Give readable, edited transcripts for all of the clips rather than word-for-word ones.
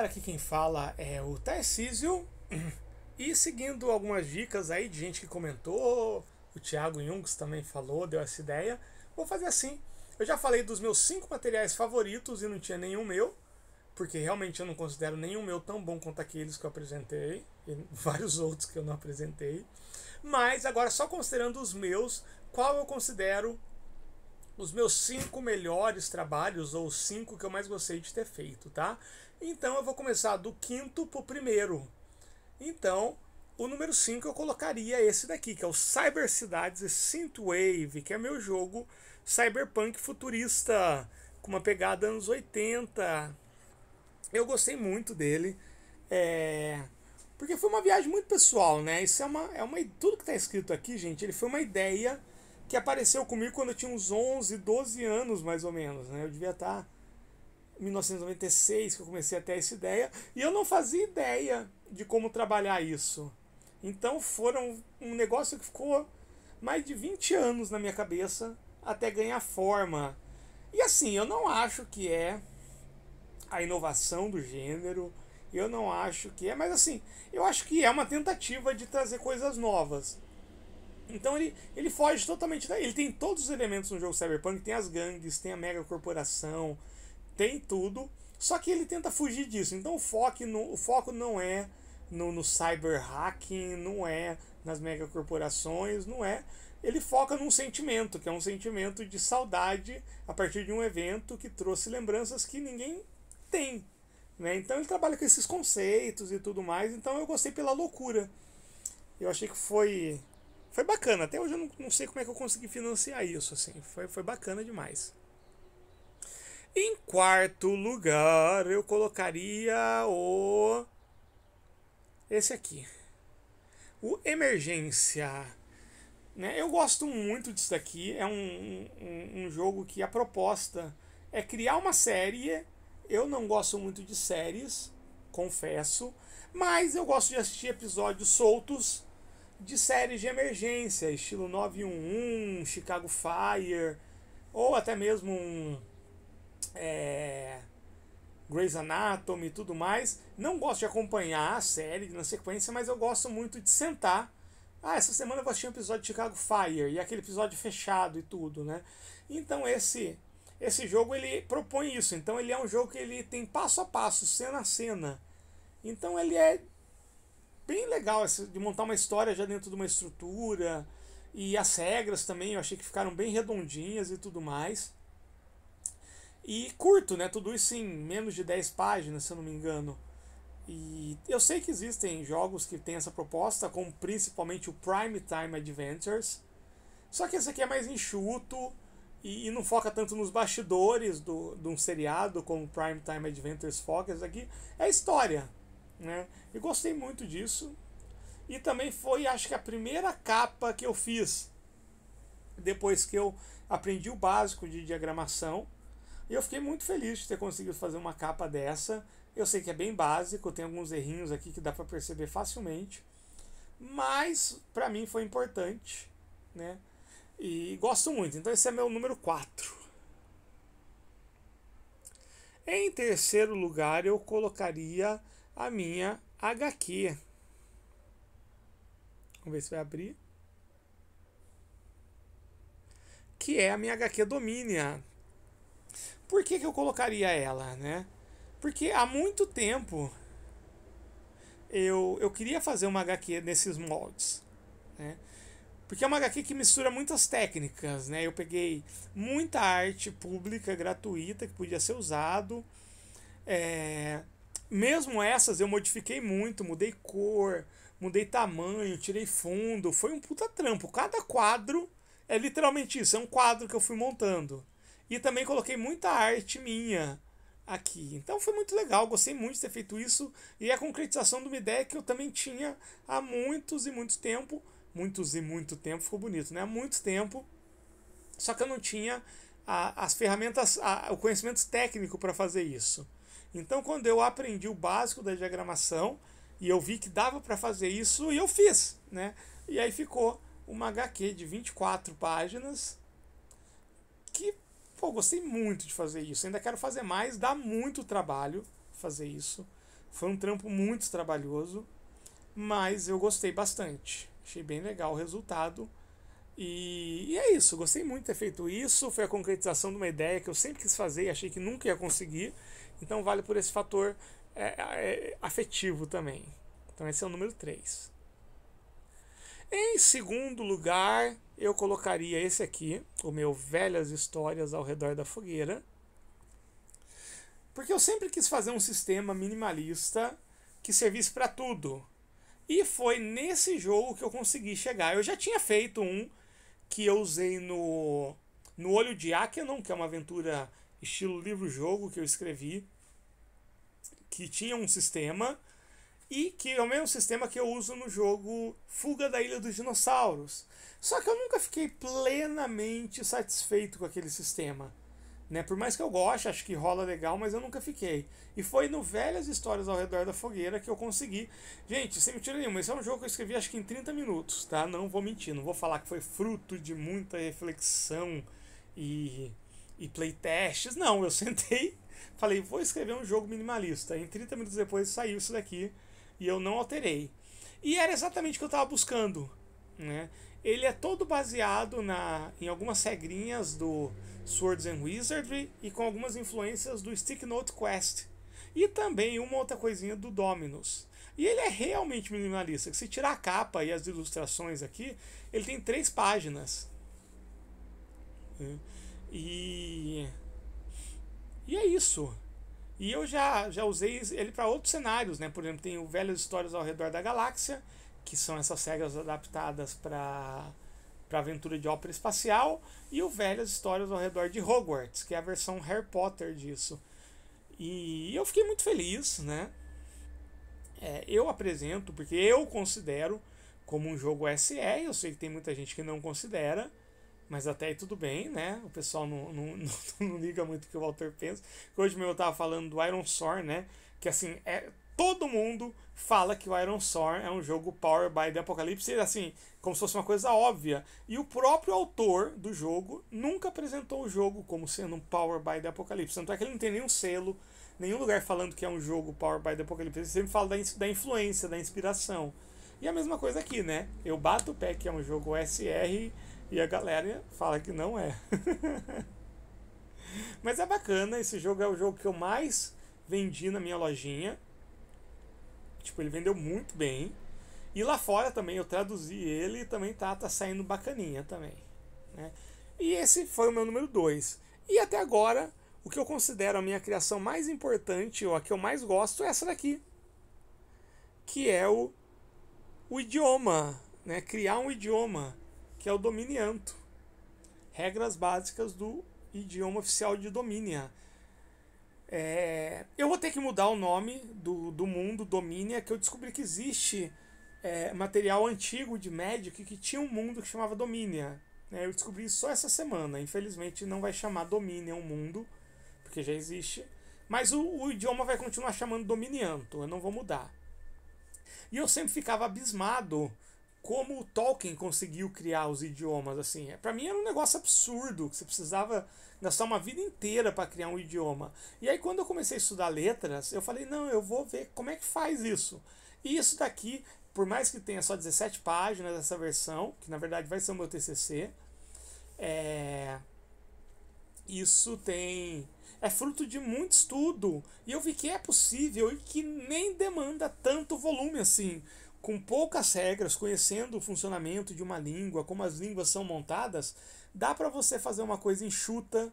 galera, aqui quem fala é o Tarcísio. E seguindo algumas dicas aí de gente que comentou, o Thiago Jungs também falou, deu essa ideia. Vou fazer assim. Eu já falei dos meus 5 materiais favoritos e não tinha nenhum meu, porque realmente eu não considero nenhum meu tão bom quanto aqueles que eu apresentei, e vários outros que eu não apresentei. Mas agora, só considerando os meus, qual eu considero os meus 5 melhores trabalhos, ou 5 que eu mais gostei de ter feito, tá? Então eu vou começar do quinto pro primeiro. Então, o número 5 eu colocaria esse daqui, que é o Cyber Cidades Synthwave, que é meu jogo cyberpunk futurista, com uma pegada anos 80. Eu gostei muito dele, porque foi uma viagem muito pessoal, né? Isso tudo que está escrito aqui, gente, ele foi uma ideia que apareceu comigo quando eu tinha uns 11, 12 anos, mais ou menos, né? Eu devia estar em 1996 que eu comecei a ter essa ideia, e eu não fazia ideia de como trabalhar isso. Então foram um negócio que ficou mais de 20 anos na minha cabeça até ganhar forma. E assim, eu não acho que é a inovação do gênero, eu não acho que é, mas assim, eu acho que é uma tentativa de trazer coisas novas. Então ele foge totalmente daí. Ele tem todos os elementos no jogo Cyberpunk, tem as gangues, tem a mega corporação, tem tudo, só que ele tenta fugir disso. Então o foco não é no cyber hacking, não é nas megacorporações, não é. Ele foca num sentimento, que é um sentimento de saudade a partir de um evento que trouxe lembranças que ninguém tem. Né? Então ele trabalha com esses conceitos e tudo mais. Então eu gostei pela loucura. Eu achei que foi bacana. Até hoje eu não sei como é que eu consegui financiar isso. Assim. Foi bacana demais. Em quarto lugar, eu colocaria esse aqui. O Emergência. Né? Eu gosto muito disso daqui. É um jogo que a proposta é criar uma série. Eu não gosto muito de séries, confesso. Mas eu gosto de assistir episódios soltos de séries de emergência, estilo 911, Chicago Fire, ou até mesmo Grey's Anatomy e tudo mais. Não gosto de acompanhar a série na sequência, mas eu gosto muito de sentar. Essa semana eu vou assistir um episódio de Chicago Fire, e aquele episódio fechado e tudo, né? Então esse jogo ele propõe isso. Então ele é um jogo que ele tem passo a passo, cena a cena. Então ele é bem legal de montar uma história já dentro de uma estrutura. E as regras também eu achei que ficaram bem redondinhas e tudo mais. E curto, né? Tudo isso em menos de 10 páginas, se eu não me engano. E eu sei que existem jogos que têm essa proposta, como principalmente o Prime Time Adventures. Só que esse aqui é mais enxuto e não foca tanto nos bastidores de um seriado como Prime Time Adventures foca. Esse aqui é a história, né? E gostei muito disso. E também foi, acho que a primeira capa que eu fiz depois que eu aprendi o básico de diagramação. E eu fiquei muito feliz de ter conseguido fazer uma capa dessa. Eu sei que é bem básico, tem alguns errinhos aqui que dá para perceber facilmente, mas para mim foi importante, né? E gosto muito. Então esse é meu número 4. Em terceiro lugar eu colocaria a minha HQ. Vamos ver se vai abrir. Que é a minha HQ Dominia. Por que eu colocaria ela, né? Porque há muito tempo eu queria fazer uma HQ nesses moldes, né? Porque é uma HQ que mistura muitas técnicas, né? Eu peguei muita arte pública gratuita que podia ser usado. Mesmo essas eu modifiquei muito, mudei cor, mudei tamanho, tirei fundo. Foi um puta trampo. Cada quadro é literalmente isso, é um quadro que eu fui montando. E também coloquei muita arte minha aqui. Então foi muito legal, gostei muito de ter feito isso. E a concretização de uma ideia que eu também tinha há muitos e muito tempo. Muitos e muito tempo, ficou bonito, né? Há muito tempo. Só que eu não tinha as ferramentas, o conhecimento técnico para fazer isso. Então quando eu aprendi o básico da diagramação e eu vi que dava para fazer isso, e eu fiz, né? E aí ficou uma HQ de 24 páginas que gostei muito de fazer isso. Ainda quero fazer mais, dá muito trabalho fazer isso. Foi um trampo muito trabalhoso, mas eu gostei bastante. Achei bem legal o resultado. E é isso, gostei muito de ter feito isso. Foi a concretização de uma ideia que eu sempre quis fazer e achei que nunca ia conseguir. Então vale por esse fator afetivo também. Então esse é o número 3. Em segundo lugar, eu colocaria esse aqui, o meu Velhas Histórias ao Redor da Fogueira. Porque eu sempre quis fazer um sistema minimalista que servisse para tudo. E foi nesse jogo que eu consegui chegar. Eu já tinha feito um que eu usei no Olho de Acheron, que é uma aventura estilo livro-jogo que eu escrevi, que tinha um sistema, e que é o mesmo sistema que eu uso no jogo Fuga da Ilha dos Dinossauros. Só que eu nunca fiquei plenamente satisfeito com aquele sistema. Né? Por mais que eu goste, acho que rola legal, mas eu nunca fiquei. E foi no Velhas Histórias ao Redor da Fogueira que eu consegui. Gente, sem mentira nenhuma, esse é um jogo que eu escrevi acho que em 30 minutos, tá? Não vou mentir, não vou falar que foi fruto de muita reflexão e playtests. Não, eu sentei, falei, vou escrever um jogo minimalista. Em 30 minutos depois saiu isso daqui e eu não alterei. E era exatamente o que eu estava buscando, né? Ele é todo baseado em algumas regrinhas do Swords and Wizardry e com algumas influências do Stick Note Quest. E também uma outra coisinha do Dominus. E ele é realmente minimalista. Se tirar a capa e as ilustrações aqui, ele tem 3 páginas. E é isso. E eu já usei ele para outros cenários, né? Por exemplo, tem o Velhas Histórias ao Redor da Galáxia, que são essas regras adaptadas para aventura de ópera espacial, e o Velhas Histórias ao Redor de Hogwarts, que é a versão Harry Potter disso. E eu fiquei muito feliz, né? Eu apresento, porque eu considero como um jogo SE, eu sei que tem muita gente que não considera, mas até aí tudo bem, né? O pessoal não liga muito o que o autor pensa. Hoje mesmo eu tava falando do Iron Sword, né? Que assim, todo mundo fala que o Iron Sword é um jogo Powered by the Apocalypse, assim, como se fosse uma coisa óbvia. E o próprio autor do jogo nunca apresentou o jogo como sendo um Powered by the Apocalypse. Tanto é que ele não tem nenhum selo, nenhum lugar falando que é um jogo Powered by the Apocalypse. Ele sempre fala da influência, da inspiração. E a mesma coisa aqui, né? Eu bato o pé que é um jogo SR e a galera fala que não é. Mas é bacana, esse jogo é o jogo que eu mais vendi na minha lojinha. Tipo, ele vendeu muito bem. E lá fora também eu traduzi ele e também tá saindo bacaninha também. Né? E esse foi o meu número 2. E até agora, o que eu considero a minha criação mais importante, ou a que eu mais gosto, é essa daqui. Que é o idioma. Né? Criar um idioma, que é o Dominianto. Regras básicas do idioma oficial de Dominia. Eu vou ter que mudar o nome do mundo Dominia, que eu descobri que existe material antigo de Magic que tinha um mundo que chamava Dominia. Eu descobri isso só essa semana. Infelizmente não vai chamar Dominia um mundo, porque já existe. Mas o idioma vai continuar chamando Dominianto, eu não vou mudar. E eu sempre ficava abismado como o Tolkien conseguiu criar os idiomas. Assim, para mim era um negócio absurdo, que você precisava gastar uma vida inteira para criar um idioma. E aí quando eu comecei a estudar letras, eu falei, não, eu vou ver como é que faz isso. E isso daqui, por mais que tenha só 17 páginas dessa versão, que na verdade vai ser o meu TCC, isso é fruto de muito estudo. E eu vi que é possível e que nem demanda tanto volume assim. Com poucas regras, conhecendo o funcionamento de uma língua, como as línguas são montadas, dá para você fazer uma coisa enxuta.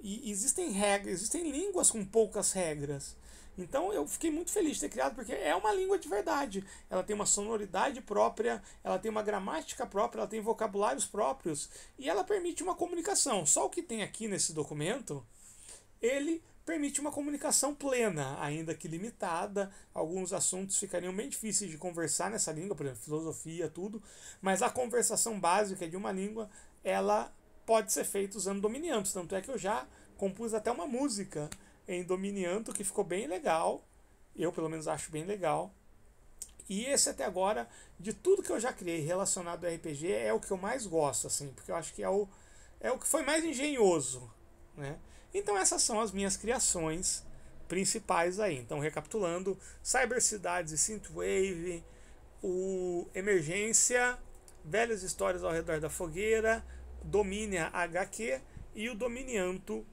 E existem regras, existem línguas com poucas regras. Então eu fiquei muito feliz de ter criado, porque é uma língua de verdade. Ela tem uma sonoridade própria, ela tem uma gramática própria, ela tem vocabulários próprios e ela permite uma comunicação. Só o que tem aqui nesse documento, ele permite uma comunicação plena, ainda que limitada. Alguns assuntos ficariam bem difíceis de conversar nessa língua, por exemplo, filosofia, tudo. Mas a conversação básica de uma língua, ela pode ser feita usando Dominianto. Tanto é que eu já compus até uma música em Dominianto que ficou bem legal. Eu, pelo menos, acho bem legal. E esse até agora, de tudo que eu já criei relacionado ao RPG, é o que eu mais gosto, assim, porque eu acho que é o que foi mais engenhoso, né? Então essas são as minhas criações principais aí. Então, recapitulando, Cybercidades e Synthwave, o Emergência, Velhas Histórias ao Redor da Fogueira, Dominia HQ e o Dominianto,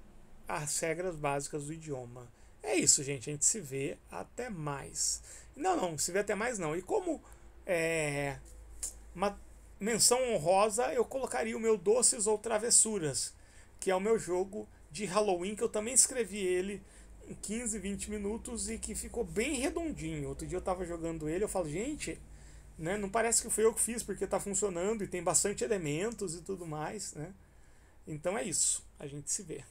as regras básicas do idioma. É isso, gente. A gente se vê até mais. Não, se vê até mais não. E como uma menção honrosa, eu colocaria o meu Doces ou Travessuras, que é o meu jogo de Halloween, que eu também escrevi ele em 15, 20 minutos e que ficou bem redondinho. Outro dia eu tava jogando ele, eu falo, gente, né, não parece que fui eu que fiz, porque tá funcionando e tem bastante elementos e tudo mais, né? Então é isso. A gente se vê.